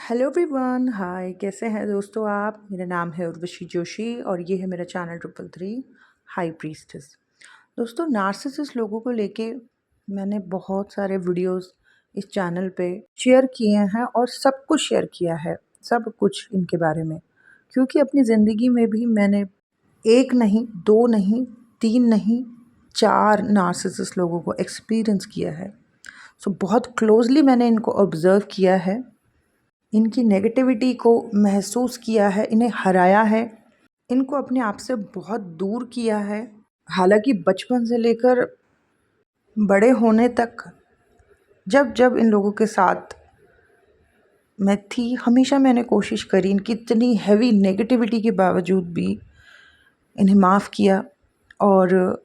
Hello everyone, हाय। कैसे हैं दोस्तों आप? मेरा नाम है उर्वशी जोशी और ये है मेरा चैनल 333 हाई प्रीस्टेस। दोस्तों, नार्सिसिस्ट लोगों को लेके मैंने बहुत सारे वीडियोस इस चैनल पे शेयर किए हैं और सब कुछ शेयर किया है, सब कुछ इनके बारे में, क्योंकि अपनी ज़िंदगी में भी मैंने एक नहीं, दो नहीं, तीन नहीं, 4 नार्सिसिस्ट लोगों को एक्सपीरियंस किया है। सो बहुत क्लोजली मैंने इनको ऑब्ज़र्व किया है, इनकी नेगेटिविटी को महसूस किया है, इन्हें हराया है, इनको अपने आप से बहुत दूर किया है। हालांकि बचपन से लेकर बड़े होने तक जब जब इन लोगों के साथ मैं थी, हमेशा मैंने कोशिश करी इनकी इतनी हैवी नेगेटिविटी के बावजूद भी इन्हें माफ़ किया और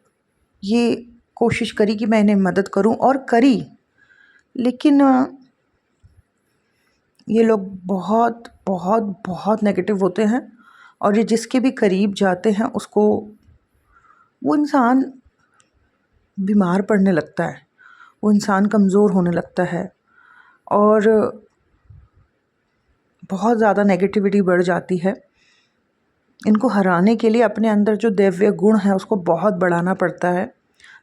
ये कोशिश करी कि मैं इन्हें मदद करूं, और करी। लेकिन ये लोग बहुत बहुत बहुत नेगेटिव होते हैं और ये जिसके भी करीब जाते हैं उसको वो इंसान बीमार पड़ने लगता है, वो इंसान कमज़ोर होने लगता है और बहुत ज़्यादा नेगेटिविटी बढ़ जाती है। इनको हराने के लिए अपने अंदर जो दैवीय गुण है उसको बहुत बढ़ाना पड़ता है,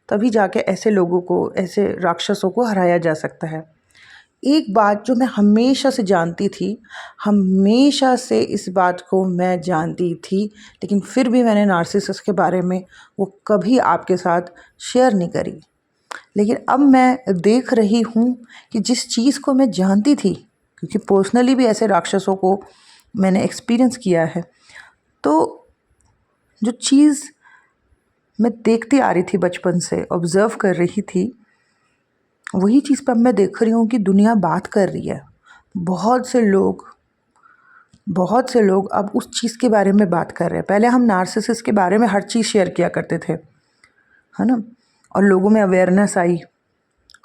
तभी जाके ऐसे लोगों को, ऐसे राक्षसों को हराया जा सकता है। एक बात जो मैं हमेशा से जानती थी, हमेशा से इस बात को मैं जानती थी, लेकिन फिर भी मैंने नार्सिसिस्ट के बारे में वो कभी आपके साथ शेयर नहीं करी। लेकिन अब मैं देख रही हूँ कि जिस चीज़ को मैं जानती थी, क्योंकि पर्सनली भी ऐसे राक्षसों को मैंने एक्सपीरियंस किया है, तो जो चीज़ मैं देखती आ रही थी, बचपन से ऑब्ज़र्व कर रही थी, वही चीज़ पर मैं देख रही हूँ कि दुनिया बात कर रही है। बहुत से लोग अब उस चीज़ के बारे में बात कर रहे हैं। पहले हम नार्सिसिस्ट के बारे में हर चीज़ शेयर किया करते थे, है ना, और लोगों में अवेयरनेस आई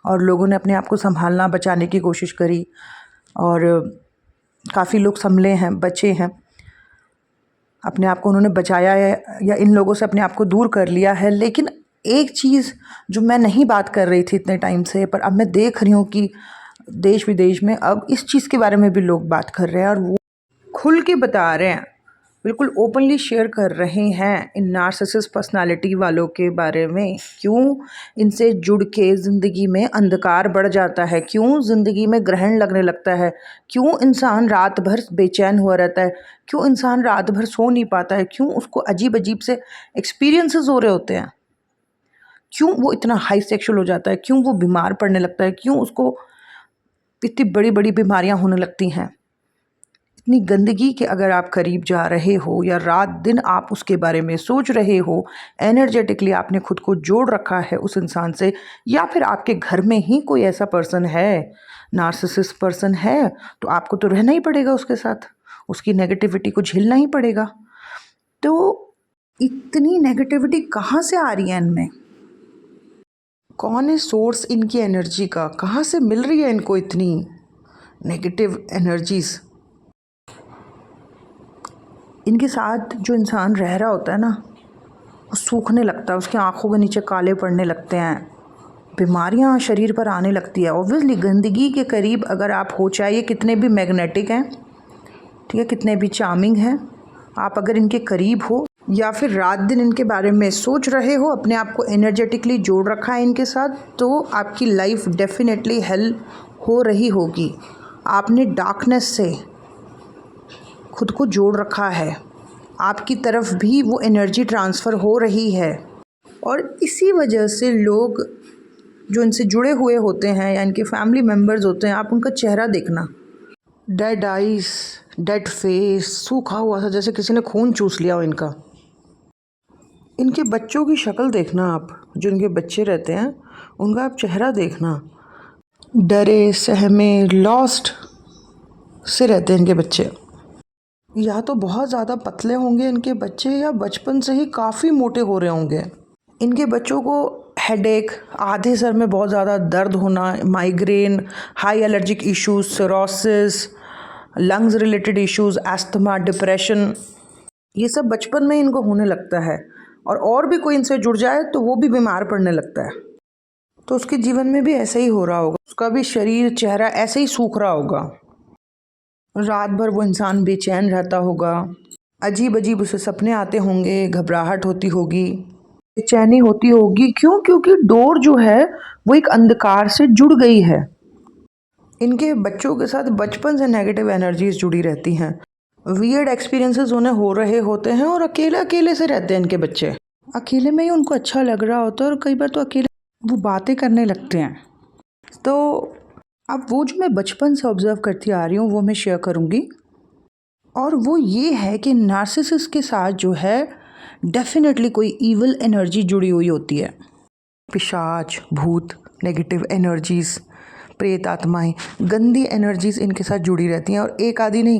और लोगों ने अपने आप को संभालना, बचाने की कोशिश करी और काफ़ी लोग संभले हैं, बचे हैं, अपने आप को उन्होंने बचाया है या इन लोगों से अपने आप को दूर कर लिया है। लेकिन एक चीज़ जो मैं नहीं बात कर रही थी इतने टाइम से, पर अब मैं देख रही हूँ कि देश विदेश में अब इस चीज़ के बारे में भी लोग बात कर रहे हैं और वो खुल के बता रहे हैं, बिल्कुल ओपनली शेयर कर रहे हैं इन नार्सिसिस्ट पर्सनालिटी वालों के बारे में। क्यों इनसे जुड़ के ज़िंदगी में अंधकार बढ़ जाता है, क्यों ज़िंदगी में ग्रहण लगने लगता है, क्यों इंसान रात भर बेचैन हुआ रहता है, क्यों इंसान रात भर सो नहीं पाता है, क्यों उसको अजीब अजीब से एक्सपीरियंसेस हो रहे होते हैं, क्यों वो इतना हाई सेक्सुअल हो जाता है, क्यों वो बीमार पड़ने लगता है, क्यों उसको इतनी बड़ी बड़ी बीमारियां होने लगती हैं। इतनी गंदगी के अगर आप करीब जा रहे हो या रात दिन आप उसके बारे में सोच रहे हो, एनर्जेटिकली आपने खुद को जोड़ रखा है उस इंसान से, या फिर आपके घर में ही कोई ऐसा पर्सन है, नार्सिसिस्ट पर्सन है, तो आपको तो रहना ही पड़ेगा उसके साथ, उसकी नेगेटिविटी को झेलना ही पड़ेगा। तो इतनी नेगेटिविटी कहाँ से आ रही है इनमें? कौन है सोर्स इनकी एनर्जी का? कहाँ से मिल रही है इनको इतनी नेगेटिव एनर्जीज़? इनके साथ जो इंसान रह रहा होता है ना, वो सूखने लगता है, उसकी आँखों के नीचे काले पड़ने लगते हैं, बीमारियाँ शरीर पर आने लगती है। ऑब्वियसली गंदगी के करीब अगर आप हो, चाहे ये कितने भी मैग्नेटिक हैं, ठीक है, कितने भी चार्मिंग हैं, आप अगर इनके करीब हो या फिर रात दिन इनके बारे में सोच रहे हो, अपने आप को एनर्जेटिकली जोड़ रखा है इनके साथ, तो आपकी लाइफ डेफिनेटली हेल हो रही होगी। आपने डार्कनेस से खुद को जोड़ रखा है, आपकी तरफ भी वो एनर्जी ट्रांसफ़र हो रही है, और इसी वजह से लोग जो इनसे जुड़े हुए होते हैं या इनके फैमिली मेम्बर्स होते हैं, आप उनका चेहरा देखना, डेड आइज़, डेड फेस, सूखा हुआ सा, जैसे किसी ने खून चूस लिया हो इनका। इनके बच्चों की शक्ल देखना आप, जो इनके बच्चे रहते हैं उनका आप चेहरा देखना, डरे सहमे लॉस्ट से रहते हैं इनके बच्चे। या तो बहुत ज़्यादा पतले होंगे इनके बच्चे, या बचपन से ही काफ़ी मोटे हो रहे होंगे। इनके बच्चों को हेडेक, आधे सर में बहुत ज़्यादा दर्द होना, migraine, high allergic issues, cirrhosis, lungs related issues, asthma, depression, ये सब बचपन में इनको होने लगता है। और भी कोई इनसे जुड़ जाए तो वो भी बीमार पड़ने लगता है। तो उसके जीवन में भी ऐसा ही हो रहा होगा, उसका भी शरीर, चेहरा ऐसे ही सूख रहा होगा। रात भर वो इंसान बेचैन रहता होगा, अजीब अजीब उसे सपने आते होंगे, घबराहट होती होगी, बेचैनी होती होगी। क्यों? क्योंकि डोर जो है वो एक अंधकार से जुड़ गई है। इनके बच्चों के साथ बचपन से नेगेटिव एनर्जीज जुड़ी रहती हैं। वियर्ड एक्सपीरियंसेस उन्हें हो रहे होते हैं और अकेले अकेले से रहते हैं इनके बच्चे। अकेले में ही उनको अच्छा लग रहा होता है और कई बार तो अकेले वो बातें करने लगते हैं। तो अब वो जो मैं बचपन से ऑब्जर्व करती आ रही हूँ वो मैं शेयर करूँगी। और वो ये है कि नार्सिसिस्ट के साथ जो है डेफिनेटली कोई ईविल एनर्जी जुड़ी हुई होती है। पिशाच, भूत, नेगेटिव एनर्जीज़, प्रेत आत्माएं, गंदी एनर्जीज़ इनके साथ जुड़ी रहती हैं। और एक आधी नहीं,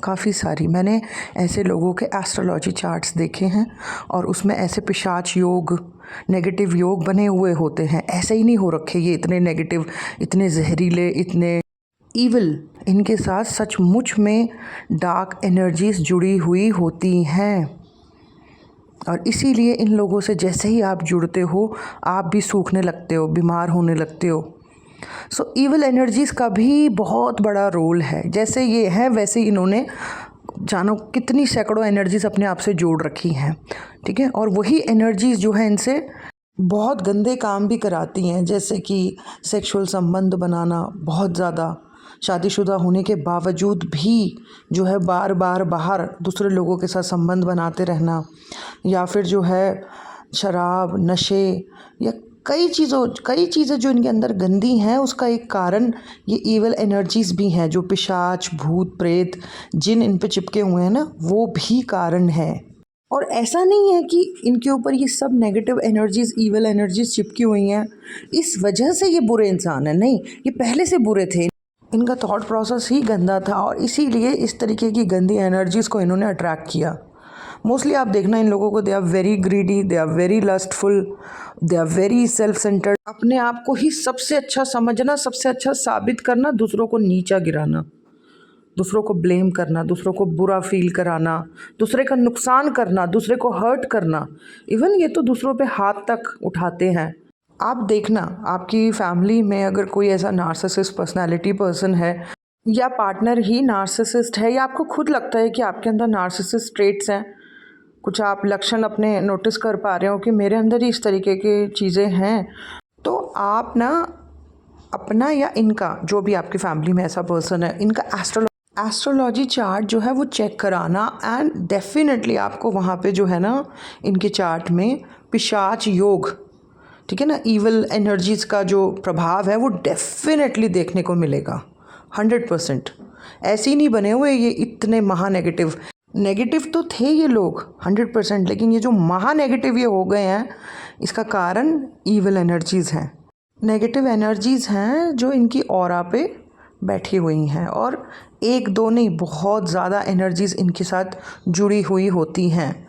काफ़ी सारी मैंने ऐसे लोगों के एस्ट्रोलॉजी चार्ट्स देखे हैं और उसमें ऐसे पिशाच योग, नेगेटिव योग बने हुए होते हैं। ऐसे ही नहीं हो रखे ये इतने नेगेटिव, इतने जहरीले, इतने ईविल। इनके साथ सचमुच में डार्क एनर्जीज़ जुड़ी हुई होती हैं और इसीलिए इन लोगों से जैसे ही आप जुड़ते हो आप भी सूखने लगते हो, बीमार होने लगते हो। सो ईविल एनर्जीज़ का भी बहुत बड़ा रोल है। जैसे ये है वैसे इन्होंने जानो कितनी सैकड़ों एनर्जीज़ अपने आप से जोड़ रखी हैं, ठीक है। और वही एनर्जीज़ जो है इनसे बहुत गंदे काम भी कराती हैं, जैसे कि सेक्सुअल संबंध बनाना बहुत ज़्यादा, शादीशुदा होने के बावजूद भी जो है बार बार बाहर दूसरे लोगों के साथ संबंध बनाते रहना, या फिर जो है शराब, नशे, या कई चीज़ें जो इनके अंदर गंदी हैं उसका एक कारण ये ईविल एनर्जीज़ भी हैं। जो पिशाच, भूत, प्रेत, जिन इन पे चिपके हुए हैं ना, वो भी कारण है। और ऐसा नहीं है कि इनके ऊपर ये सब नेगेटिव एनर्जीज़, ईविल एनर्जीज़ चिपकी हुई हैं इस वजह से ये बुरे इंसान हैं। नहीं, ये पहले से बुरे थे। इनका थॉट प्रोसेस ही गंदा था और इसीलिए इस तरीके की गंदी एनर्जीज़ को इन्होंने अट्रैक्ट किया। मोस्टली आप देखना इन लोगों को, they are very greedy, they are very lustful, they are very self centred. अपने आप को ही सबसे अच्छा समझना, सबसे अच्छा साबित करना, दूसरों को नीचा गिराना, दूसरों को ब्लेम करना, दूसरों को बुरा फील कराना, दूसरे का नुकसान करना, दूसरे को हर्ट करना। इवन ये तो दूसरों पे हाथ तक उठाते हैं। आप देखना आपकी फैमिली में अगर कोई ऐसा नार्सिसिस्ट पर्सनालिटी पर्सन है या पार्टनर ही नार्सिसिस्ट है, या आपको खुद लगता है कि आपके अंदर नार्सिसिस्ट ट्रेट्स हैं, कुछ आप लक्षण अपने नोटिस कर पा रहे हो कि मेरे अंदर ही इस तरीके की चीज़ें हैं, तो आप ना अपना या इनका, जो भी आपकी फैमिली में ऐसा पर्सन है, इनका एस्ट्रोलॉजी चार्ट जो है वो चेक कराना। एंड डेफिनेटली आपको वहाँ पे जो है ना इनके चार्ट में पिशाच योग, ठीक है ना, ईविल एनर्जीज़ का जो प्रभाव है वो डेफिनेटली देखने को मिलेगा 100%। ऐसे ही नहीं बने हुए ये इतने महा नेगेटिव तो थे ये लोग 100%, लेकिन ये जो महा नेगेटिव ये हो गए हैं इसका कारण ईविल एनर्जीज़ हैं, नेगेटिव एनर्जीज़ हैं जो इनकी ऑरा पे बैठी हुई हैं। और एक दो नहीं, बहुत ज़्यादा एनर्जीज़ इनके साथ जुड़ी हुई होती हैं।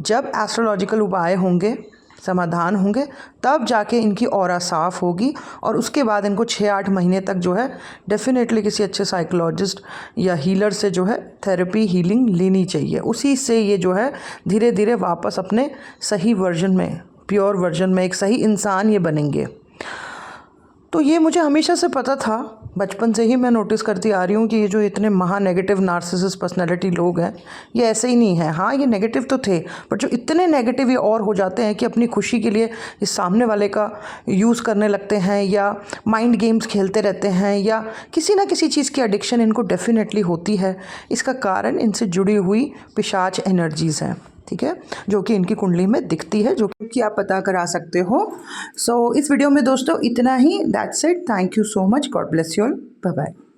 जब एस्ट्रोलॉजिकल उपाय होंगे, समाधान होंगे, तब जाके इनकी ऑरा साफ़ होगी और उसके बाद इनको 6-8 महीने तक जो है डेफिनेटली किसी अच्छे साइकोलॉजिस्ट या हीलर से जो है थेरेपी, हीलिंग लेनी चाहिए। उसी से ये जो है धीरे धीरे वापस अपने सही वर्जन में, प्योर वर्जन में, एक सही इंसान ये बनेंगे। तो ये मुझे हमेशा से पता था, बचपन से ही मैं नोटिस करती आ रही हूँ कि ये जो इतने महा नेगेटिव नार्सिसिस्ट पर्सनैलिटी लोग हैं ये ऐसे ही नहीं है। हाँ, ये नेगेटिव तो थे, बट जो इतने नेगेटिव ये और हो जाते हैं कि अपनी खुशी के लिए इस सामने वाले का यूज़ करने लगते हैं, या माइंड गेम्स खेलते रहते हैं, या किसी ना किसी चीज़ की एडिक्शन इनको डेफिनेटली होती है। इसका कारण इनसे जुड़ी हुई पिशाच एनर्जीज़ हैं, ठीक है, जो कि इनकी कुंडली में दिखती है, जो कि आप पता करा सकते हो। सो इस वीडियो में दोस्तों इतना ही। That's it. Thank you so much. God bless you all. Bye bye.